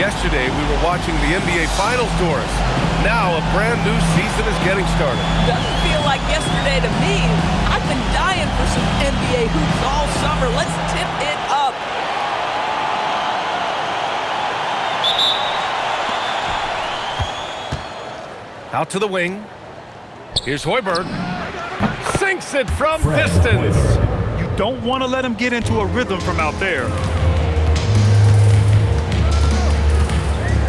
yesterday, we were watching the NBA Finals, Doris. Now a brand new season is getting started. Doesn't feel like yesterday to me. I've been dying for some NBA hoops all summer. Let's tip it up. Out to the wing. Here's Hoiberg. Sinks it from distance. You don't want to let him get into a rhythm from out there.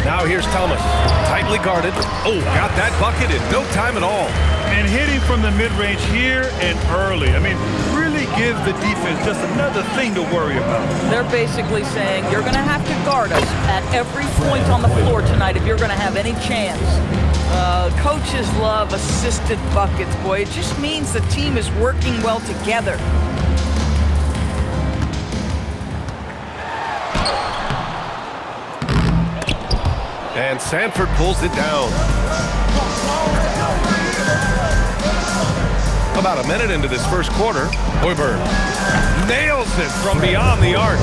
Now here's Thomas. Tightly guarded. Oh, got that bucket in no time at all. And hitting from the mid-range here and early. I mean, really give the defense just another thing to worry about. They're basically saying you're going to have to guard us at every point on the floor tonight if you're going to have any chance. Coaches love assisted buckets, boy. It just means the team is working well together. And Sanford pulls it down. About a minute into this first quarter, Hoiberg nails it from beyond the arc.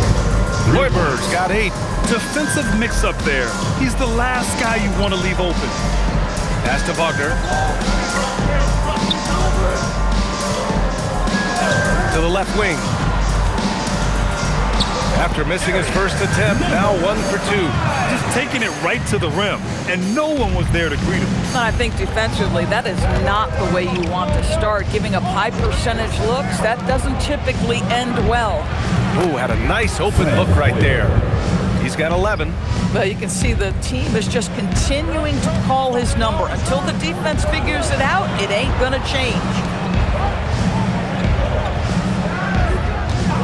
Hoiberg's got 8. Defensive mix-up there. He's the last guy you want to leave open. Pass to Wagner. To the left wing. After missing his first attempt, now 1 for 2. Just taking it right to the rim, and no one was there to greet him. I think defensively, that is not the way you want to start. Giving up high percentage looks, that doesn't typically end well. Ooh, had a nice open look right there. He's got 11. But you can see the team is just continuing to call his number. Until the defense figures it out, it ain't going to change.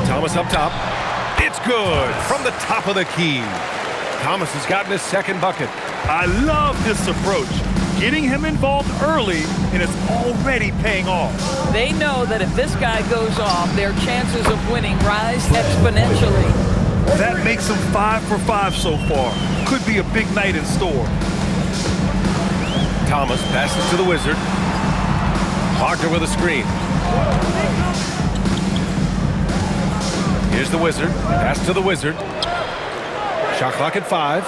Thomas up top. It's good from the top of the key. Thomas has gotten his second bucket. I love this approach. Getting him involved early, and it's already paying off. They know that if this guy goes off, their chances of winning rise exponentially. That makes him 5 for 5 so far. Could be a big night in store. Thomas passes to the Wizard. Wagner with a screen. Here's the Wizard. Pass to the Wizard. Shot clock at 5.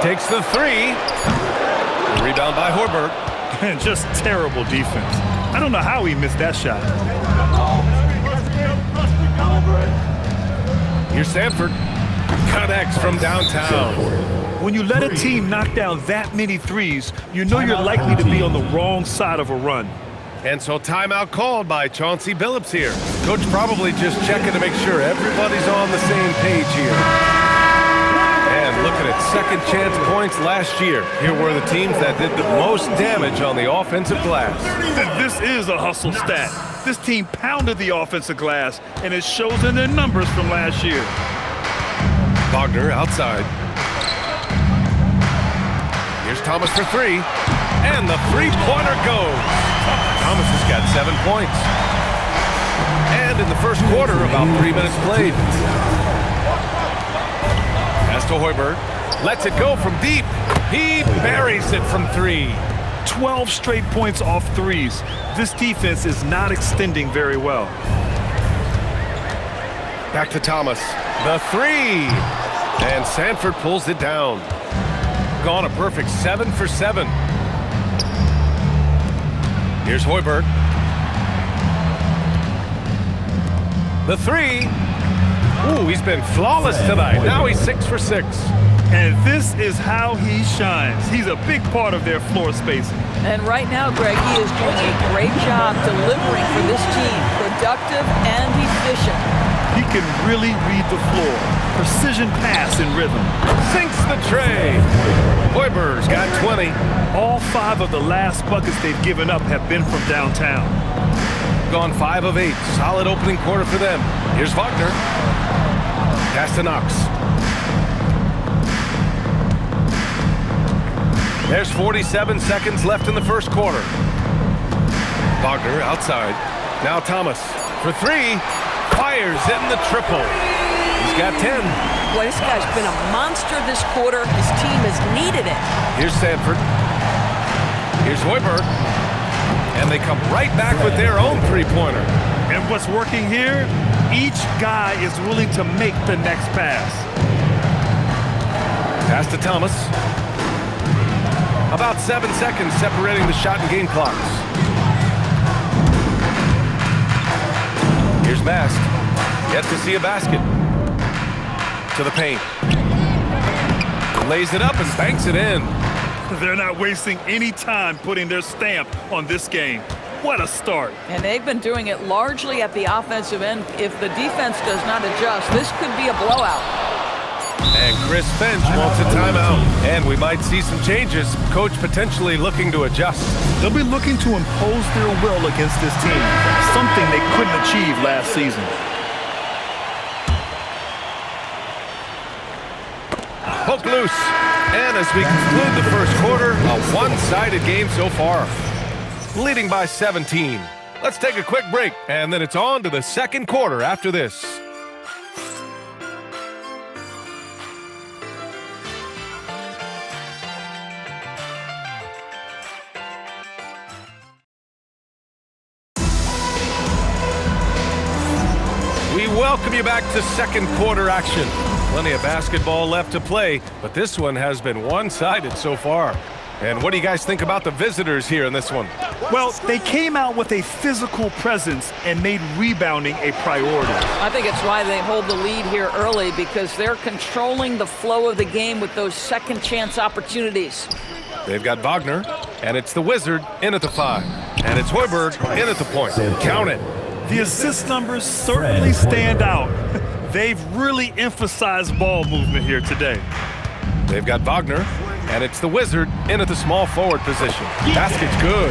Takes the 3. Rebound by Hoiberg. And just terrible defense. I don't know how he missed that shot. Here's Sanford. Connects from downtown. When you let a team knock down that many threes, you know you're likely to be on the wrong side of a run. And so timeout called by Chauncey Billups here. Coach probably just checking to make sure everybody's on the same page here. And looking at second chance points last year. Here were the teams that did the most damage on the offensive glass. This is a hustle stat. This team pounded the offensive glass, and it shows in their numbers from last year. Wagner outside. Here's Thomas for 3. And the three-pointer goes. Thomas has got 7 points. And in the first quarter, about 3 minutes played. Pass to Hoiberg. Lets it go from deep. He buries it from 3. 12 straight points off threes. This defense is not extending very well. Back to Thomas. The 3. And Sanford pulls it down. Gone a perfect 7 for 7. Here's Hoiberg. The 3. Ooh, he's been flawless tonight. Now he's 6 for 6. And this is how he shines. He's a big part of their floor spacing. And right now, Greg, he is doing a great job delivering for this team. Productive and efficient. He can really read the floor. Precision pass in rhythm. Sinks the tray. Hoiberg's got 20. All 5 of the last buckets they've given up have been from downtown. Gone 5 of 8. Solid opening quarter for them. Here's Wagner. Pass to Knox. There's 47 seconds left in the first quarter. Wagner outside. Now Thomas for 3. Fires in the triple. He's got 10. Boy, this guy's been a monster this quarter. His team has needed it. Here's Sanford. Here's Hoiberg. And they come right back with their own three-pointer. And what's working here? Each guy is willing to make the next pass. Pass to Thomas. About 7 seconds separating the shot and game clocks. Here's Mast. Yet to see a basket. To the paint. Lays it up and banks it in. They're not wasting any time putting their stamp on this game. What a start. And they've been doing it largely at the offensive end. If the defense does not adjust, this could be a blowout. And Chris Finch wants a timeout. And we might see some changes. Coach potentially looking to adjust. They'll be looking to impose their will against this team, something they couldn't achieve last season. Hook loose. And as we conclude the first quarter, a one-sided game so far. Leading by 17. Let's take a quick break, and then it's on to the second quarter after this. We welcome you back to second quarter action. Plenty of basketball left to play, but this one has been one-sided so far. And what do you guys think about the visitors here in this one? Well, they came out with a physical presence and made rebounding a priority. I think it's why they hold the lead here early, because they're controlling the flow of the game with those second chance opportunities. They've got Wagner, and it's the Wizard in at the 5. And it's Hoiberg in at the point. Count it. The assist numbers certainly stand out. They've really emphasized ball movement here today. They've got Wagner, and it's the Wizard in at the small forward position. Basket's good.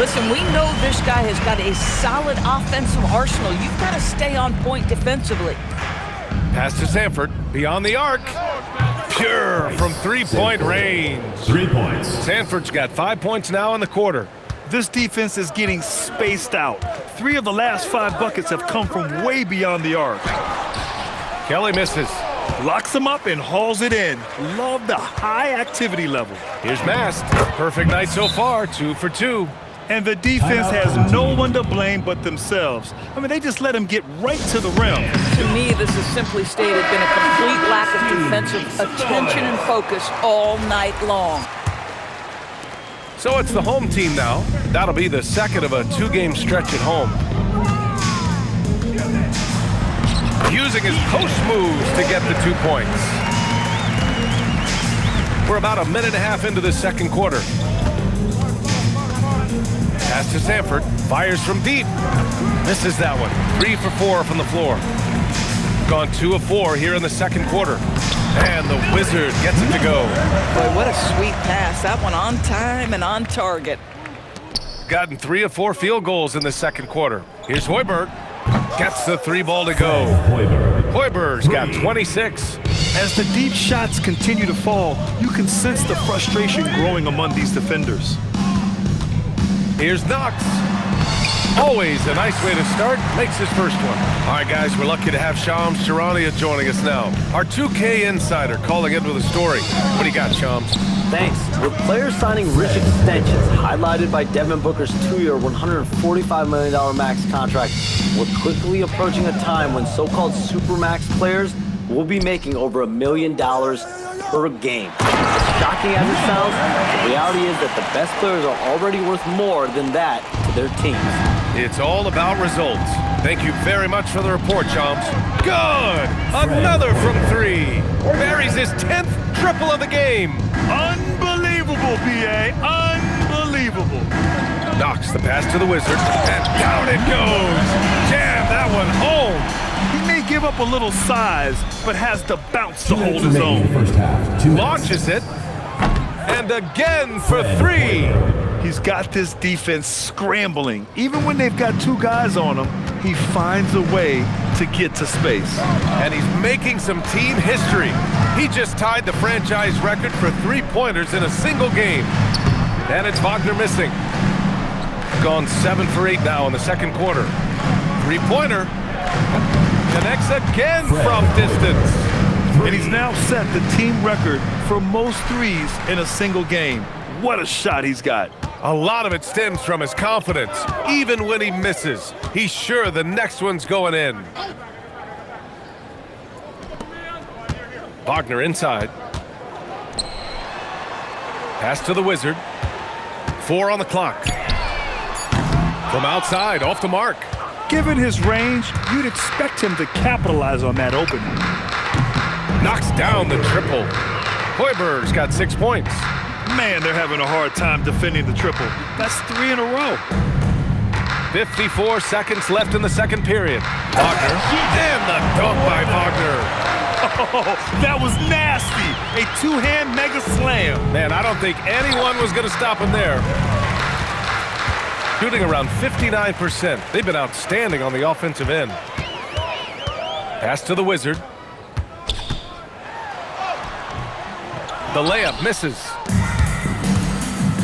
Listen, we know this guy has got a solid offensive arsenal. You've got to stay on point defensively. Pass to Sanford, beyond the arc. Pure from three-point range. 3 points. Sanford's got 5 points now in the quarter. This defense is getting spaced out. 3 of the last 5 buckets have come from way beyond the arc. Kelly misses. Locks him up and hauls it in. Love the high activity level. Here's Mast. Perfect night so far, 2 for 2. And the defense has no one to blame but themselves. I mean, they just let him get right to the rim. To me, this has simply stated been a complete lack of defensive attention and focus all night long. So it's the home team now. That'll be the second of a 2-game stretch at home. Using his post moves to get the 2 points. We're about a minute and a half into the second quarter. Pass to Sanford, fires from deep. Misses that one. 3 for 4 from the floor. Gone 2 of 4 here in the second quarter. And the Wizard gets it to go. Boy, what a sweet pass. That one on time and on target. Gotten 3 of 4 field goals in the second quarter. Here's Hoiberg. Gets the 3 ball to go. Hoiberg's got 26. As the deep shots continue to fall, you can sense the frustration growing among these defenders. Here's Knox. Always a nice way to start. Makes his first one. All right, guys, we're lucky to have Shams Charania joining us now. Our 2K insider calling in with a story. What do you got, Shams? Thanks. With players signing rich extensions, highlighted by Devin Booker's 2-year, $145 million max contract, we're quickly approaching a time when so-called supermax players will be making over $1 million per game. As shocking as it sounds, the reality is that the best players are already worth more than that to their teams. It's all about results. Thank you very much for the report, Shams. Good! Another from 3. Buries his 10th triple of the game. Unbelievable, B.A. Unbelievable. Knocks the pass to the Wizard, and down it goes. Jam that one home. He may give up a little size, but has the bounce to hold his own. First half. 2 minutes. Launches it, and again for 3. He's got this defense scrambling. Even when they've got 2 guys on him, he finds a way to get to space. And he's making some team history. He just tied the franchise record for 3-pointers in a single game. And it's Wagner missing. Gone 7 for 8 now in the second quarter. 3-pointer. Connects again from distance. And he's now set the team record for most threes in a single game. What a shot he's got. A lot of it stems from his confidence. Even when he misses, he's sure the next one's going in. Wagner inside. Pass to the Wizard. 4 on the clock. From outside, off the mark. Given his range, you'd expect him to capitalize on that opening. Knocks down the triple. Hoiberg's got 6 points. Man, they're having a hard time defending the triple. That's 3 in a row. 54 seconds left in the second period. Wagner, and the dunk by Wagner. Oh, that was nasty. A two-hand mega slam. Man, I don't think anyone was going to stop him there. Shooting around 59%. They've been outstanding on the offensive end. Pass to the Wizard. The layup misses.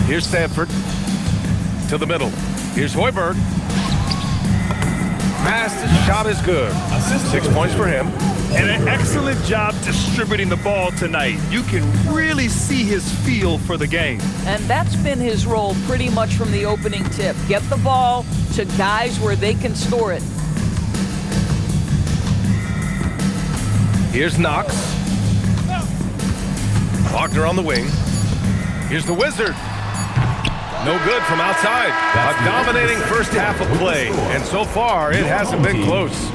Here's Stanford. To the middle. Here's Hoiberg. Fast shot is good. 6 points for him. And an excellent job distributing the ball tonight. You can really see his feel for the game. And that's been his role pretty much from the opening tip. Get the ball to guys where they can score it. Here's Knox. Wagner on the wing. Here's the Wizard. No good from outside. A dominating first half of play. And so far, it hasn't been close.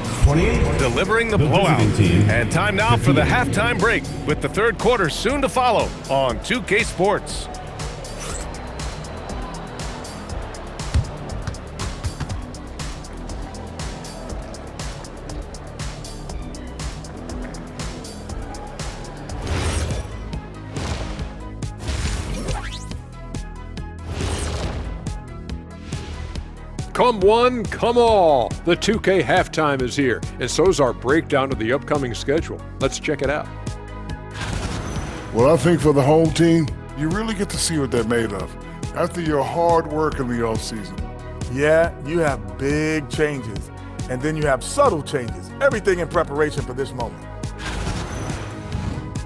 Delivering the blowout. And time now for the halftime break, with the third quarter soon to follow on 2K Sports. Come one, come all. The 2K halftime is here, and so's our breakdown of the upcoming schedule. Let's check it out. Well, I think for the home team, you really get to see what they're made of after your hard work in the offseason. Yeah, you have big changes, and then you have subtle changes. Everything in preparation for this moment.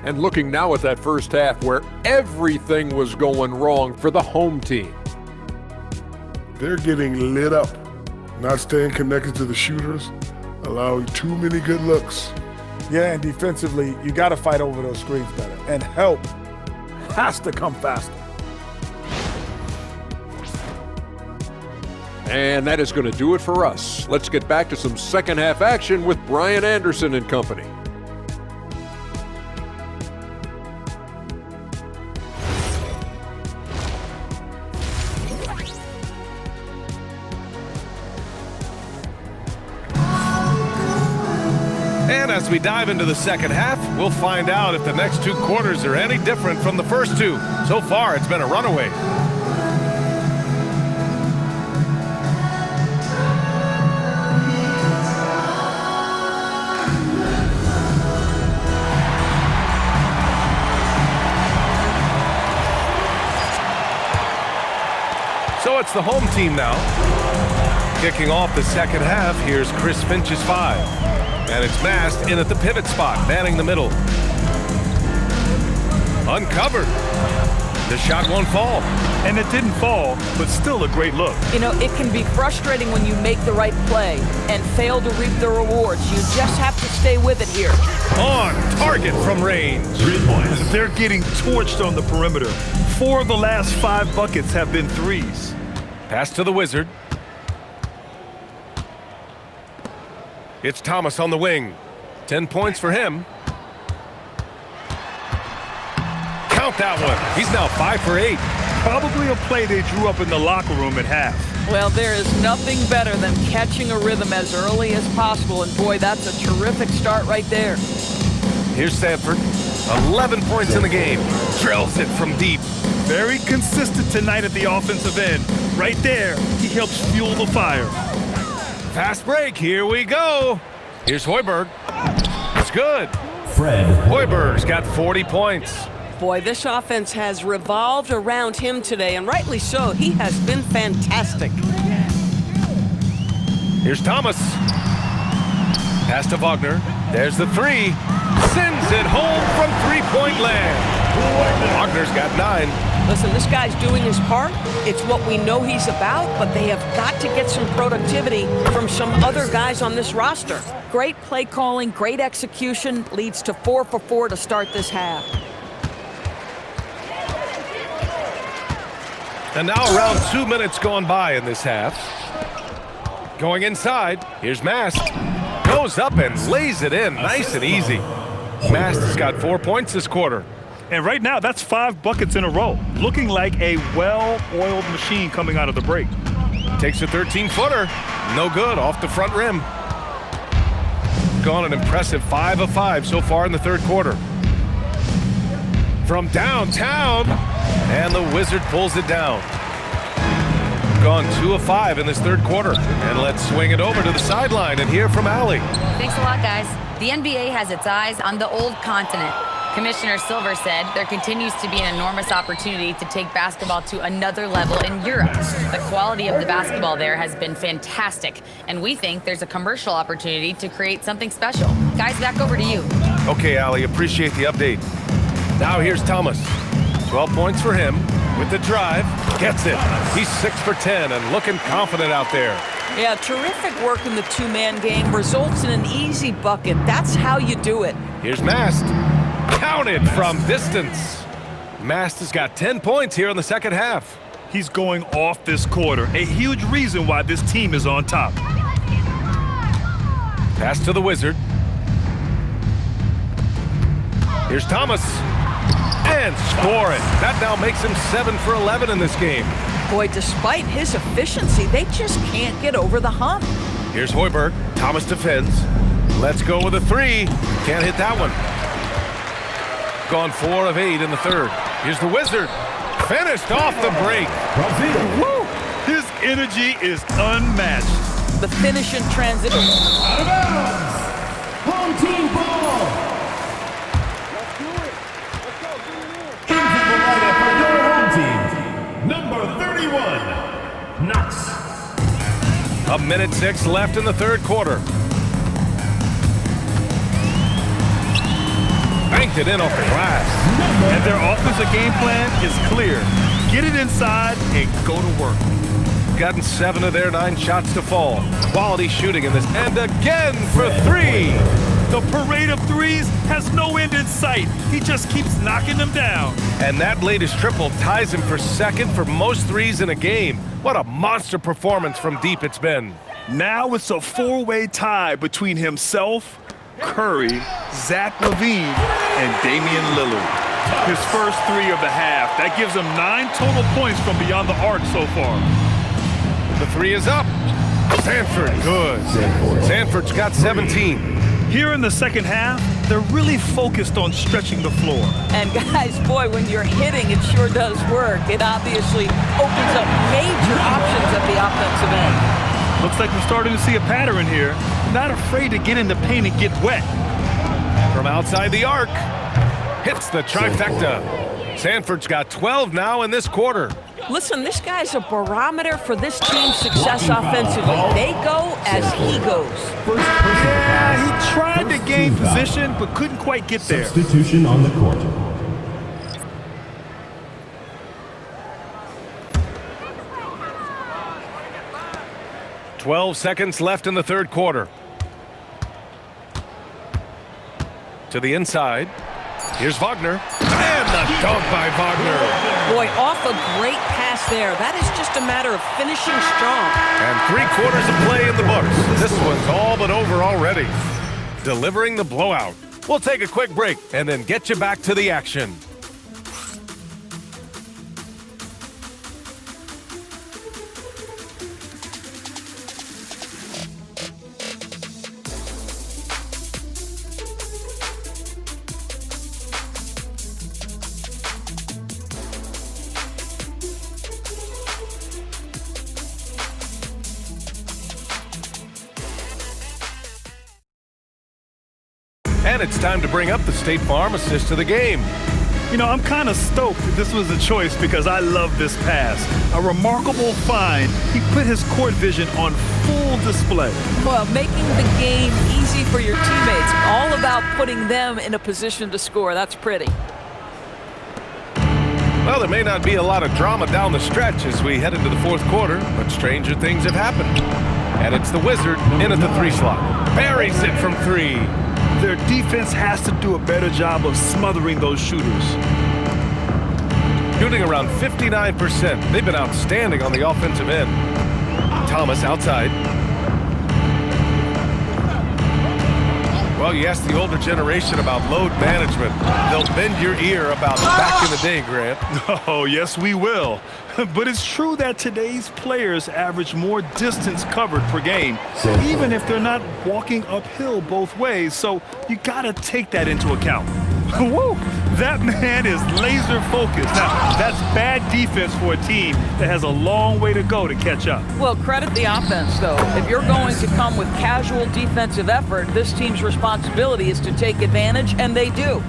And looking now at that first half where everything was going wrong for the home team. They're getting lit up, not staying connected to the shooters, allowing too many good looks. Yeah, and defensively, you got to fight over those screens better. And help has to come faster. And that is going to do it for us. Let's get back to some second half action with Brian Anderson and company. And as we dive into the second half, we'll find out if the next 2 quarters are any different from the first 2. So far, it's been a runaway. So it's the home team now. Kicking off the second half, here's Chris Finch's 5. And it's Mast in at the pivot spot, manning the middle. Uncovered. The shot won't fall. And it didn't fall, but still a great look. You know, it can be frustrating when you make the right play and fail to reap the rewards. You just have to stay with it here. On target from range. 3 points. They're getting torched on the perimeter. 4 of the last 5 buckets have been threes. Pass to the Wizard. It's Thomas on the wing. 10 points for him. Count that one. He's now 5 for 8. Probably a play they drew up in the locker room at half. Well, there is nothing better than catching a rhythm as early as possible. And boy, that's a terrific start right there. Here's Stanford. 11 points in the game. Drills it from deep. Very consistent tonight at the offensive end. Right there, he helps fuel the fire. Fast break, here we go. Here's Hoiberg. It's good. Fred. Hoiberg's got 40 points. Boy, this offense has revolved around him today, and rightly so. He has been fantastic. Here's Thomas. Pass to Wagner. There's the 3. Sends it home from three-point land. Wagner's got 9. Listen, this guy's doing his part. It's what we know he's about, but they have got to get some productivity from some other guys on this roster. Great play calling, great execution leads to 4 for 4 to start this half. And now around 2 minutes gone by in this half. Going inside, here's Mast. Goes up and lays it in, nice and easy. Mast has got 4 points this quarter. And right now, that's 5 buckets in a row. Looking like a well-oiled machine coming out of the break. Takes a 13-footer. No good, off the front rim. Gone an impressive 5 of 5 so far in the third quarter. From downtown, and the Wizard pulls it down. Gone 2 of 5 in this third quarter. And let's swing it over to the sideline and hear from Allie. Thanks a lot, guys. The NBA has its eyes on the old continent. Commissioner Silver said there continues to be an enormous opportunity to take basketball to another level in Europe. The quality of the basketball there has been fantastic, and we think there's a commercial opportunity to create something special. Guys, back over to you. Okay, Allie, appreciate the update. Now here's Thomas. 12 points for him with the drive. Gets it. He's 6 for 10 and looking confident out there. Yeah, terrific work in the two-man game results in an easy bucket. That's how you do it. Here's Mast. Counted from distance. Mast has got 10 points here in the second half. He's going off this quarter. A huge reason why this team is on top. Pass to the Wizard. Here's Thomas. And score it. That now makes him 7 for 11 in this game. Boy, despite his efficiency, they just can't get over the hump. Here's Hoiberg. Thomas defends. Let's go with a 3. Can't hit that one. Gone 4 of 8 in the third. Here's the Wizard. Finished off the break. Woo! His energy is unmatched. The finish in transition. Out of bounds. Home team ball. Into the lineup for your home team. Number 31, Knox. 1:06 left in the third quarter. Banked it in off the glass. And their offensive game plan is clear. Get it inside and go to work. Gotten 7 of their 9 shots to fall. Quality shooting in this. And again for 3. The parade of threes has no end in sight. He just keeps knocking them down. And that latest triple ties him for second for most threes in a game. What a monster performance from deep it's been. Now it's a 4-way tie between himself, Curry, Zach LaVine, and Damian Lillard. His first 3 of the half. That gives him 9 total points from beyond the arc so far. The 3 is up. Sanford, good. Sanford's got 17. Here in the second half, they're really focused on stretching the floor. And guys, boy, when you're hitting, it sure does work. It obviously opens up major options at the offensive end. Looks like we're starting to see a pattern here. Not afraid to get in the paint and get wet. From outside the arc, hits the trifecta. Sanford's got 12 now in this quarter. Listen, this guy's a barometer for this team's success offensively. They go as he goes. Yeah, he tried to gain position, but couldn't quite get there. Substitution on the court. "12 seconds left in the third quarter. To the inside. Here's Wagner. And the dunk by Wagner. Boy, off a great pass there. That is just a matter of finishing strong. And 3 quarters of play in the books. This one's all but over already. Delivering the blowout. We'll take a quick break and then get you back to the action. And it's time to bring up the State Farm assist to the game. You know, I'm kind of stoked that this was a choice because I love this pass. A remarkable find. He put his court vision on full display. Well, making the game easy for your teammates. All about putting them in a position to score. That's pretty. Well, there may not be a lot of drama down the stretch as we head into the fourth quarter, but stranger things have happened. And it's the Wizard in at the 3 slot. Buries it from 3. Their defense has to do a better job of smothering those shooters. shooting around 59%. They've been outstanding on the offensive end. Thomas outside. Well, you ask the older generation about load management. They'll bend your ear about back in the day, Grant. Oh, yes, we will. But it's true that today's players average more distance covered per game, even if they're not walking uphill both ways. So you got to take that into account. Woo! That man is laser focused. Now, that's bad defense for a team that has a long way to go to catch up. Well, credit the offense, though. If you're going to come with casual defensive effort, this team's responsibility is to take advantage, and they do.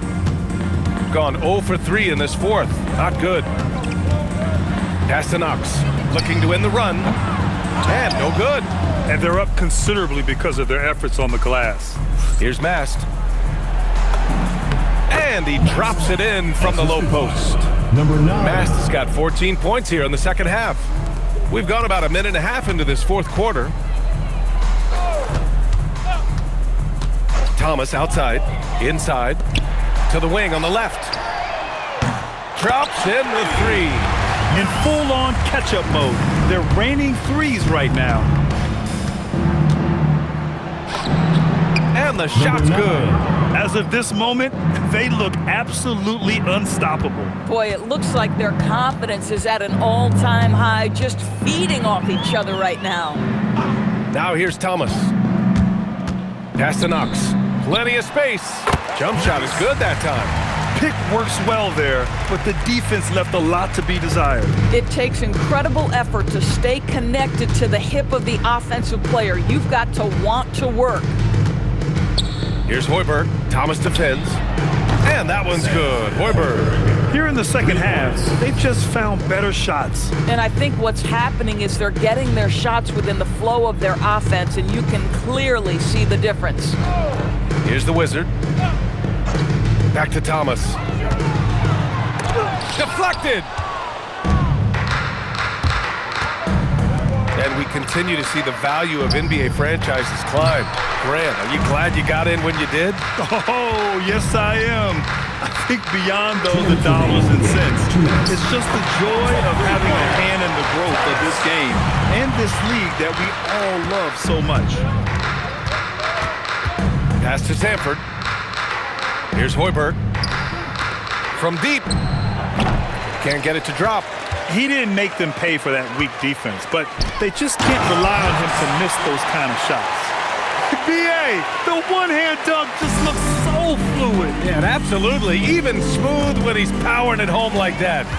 Gone 0 for 3 in this fourth. Not good. Pass to Knox. Looking to win the run. And no good. And they're up considerably because of their efforts on the glass. Here's Mast. And he drops it in from the low post. Number 9. Mast has got 14 points here in the second half. We've gone about a minute and a half into this fourth quarter. Thomas outside, inside, to the wing on the left. Drops in the three. In full-on catch-up mode. They're raining threes right now. And the shot's good. As of this moment, they look absolutely unstoppable. Boy, it looks like their confidence is at an all-time high, just feeding off each other right now. Now here's Thomas. Pass to Knox. Plenty of space. Jump shot is good that time. Pick works well there, but the defense left a lot to be desired. It takes incredible effort to stay connected to the hip of the offensive player. You've got to want to work. Here's Hoiberg. Thomas defends. And that one's good. Hoiberg. Here in the second half, they've just found better shots. And I think what's happening is they're getting their shots within the flow of their offense, and you can clearly see the difference. Here's the Wizard. Back to Thomas. Deflected! And we continue to see the value of NBA franchises climb. Grant, are you glad you got in when you did? Oh, yes I am. I think beyond though the dollars and cents, it's just the joy of having a hand in the growth of this game and this league that we all love so much. Pass to Sanford. Here's Hoiberg. From deep. Can't get it to drop. He didn't make them pay for that weak defense, but they just can't rely on him to miss those kind of shots. B.A., the one-hand dunk just looks so fluid. Yeah, absolutely. Even smooth when he's powering it home like that.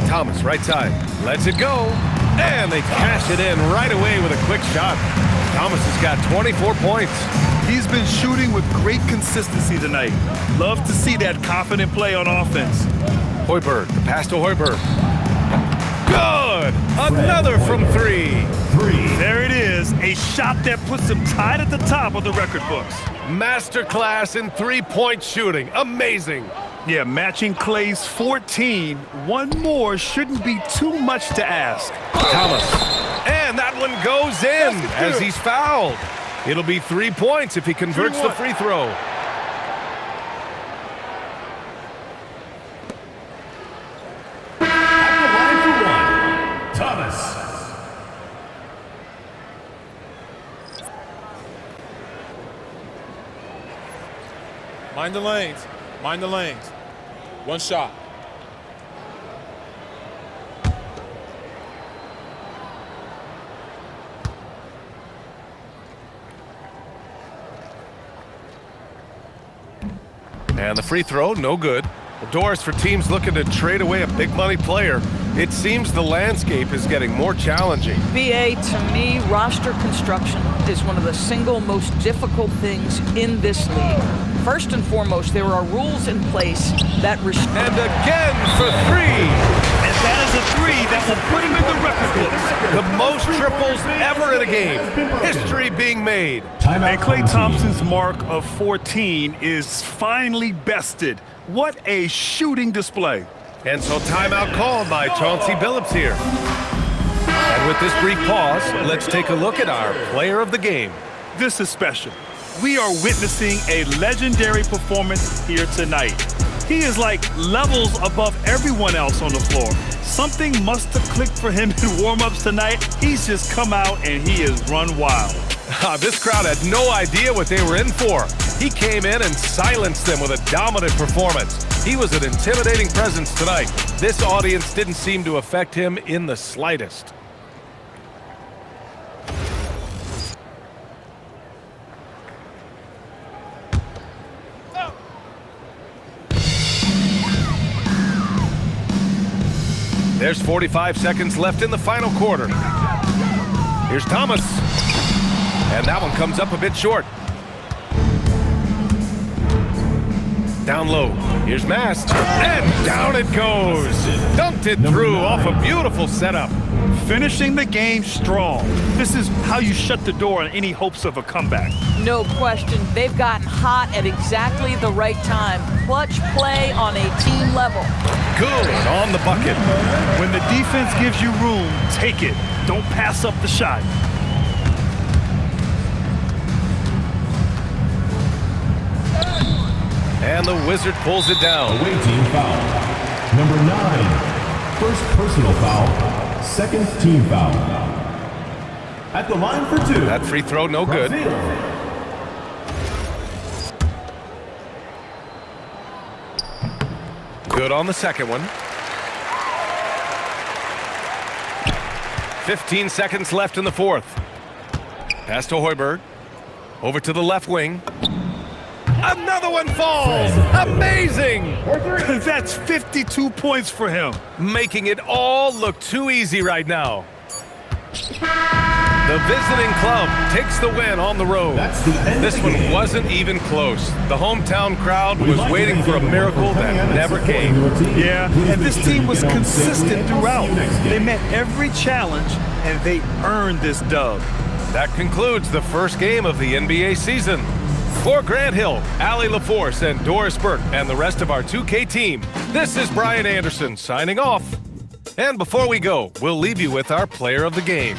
Thomas, right side. Lets it go. And they cash it in right away with a quick shot. Thomas has got 24 points. He's been shooting with great consistency tonight. Love to see that confident play on offense. Hoiberg, the pass to Hoiberg. Good! Another from three. There it is, a shot that puts him tied at the top of the record books. Masterclass in three-point shooting. Amazing. Yeah, matching Clay's 14. One more shouldn't be too much to ask. Thomas. And that one goes in as he's fouled. It'll be 3 points if he converts the free throw. At the line for one, Thomas. Mind the lanes. Mind the lanes. One shot. And the free throw, no good. The doors for teams looking to trade away a big money player. It seems the landscape is getting more challenging. BA, to me, roster construction is one of the single most difficult things in this league. First and foremost, there are rules in place that restrict. And again for three. And that is a three that will put him in the record books. The most triples ever in a game. History being made. And Klay Thompson's mark of 14 is finally bested. What a shooting display. And so timeout called by Chauncey Billups here. And with this brief pause, let's take a look at our player of the game. This is special. we are witnessing a legendary performance here tonight. He is like levels above everyone else on the floor. Something must have clicked for him in warm-ups tonight. He's just come out and he has run wild. This crowd had no idea what they were in for. He came in and silenced them with a dominant performance. He was an intimidating presence tonight. This audience didn't seem to affect him in the slightest. There's 45 seconds left in the final quarter. Here's Thomas. And that one comes up a bit short. Down low. Here's Mast. And down it goes. Dunked it through off a beautiful setup. Finishing the game strong. This is how you shut the door on any hopes of a comeback. No question. They've gotten hot at exactly the right time. Clutch play on a team level. Good on the bucket. When the defense gives you room, take it. Don't pass up the shot. And the Wizard pulls it down. Away team foul. Number 9. First personal foul. Second team foul. At the line for 2. That free throw no good. Good on the second one. 15 seconds left in the fourth. Pass to Hoiberg. Over to the left wing. Another one falls. Amazing. That's 52 points for him. Making it all look too easy right now. The visiting club takes the win on the road. This one wasn't even close. The hometown crowd was waiting for a miracle that never came. Yeah, and this team was consistent throughout. They met every challenge, and they earned this dub. That concludes the first game of the NBA season. For Grant Hill, Allie LaForce, and Doris Burke, and the rest of our 2K team, this is Brian Anderson signing off. And before we go, we'll leave you with our player of the game.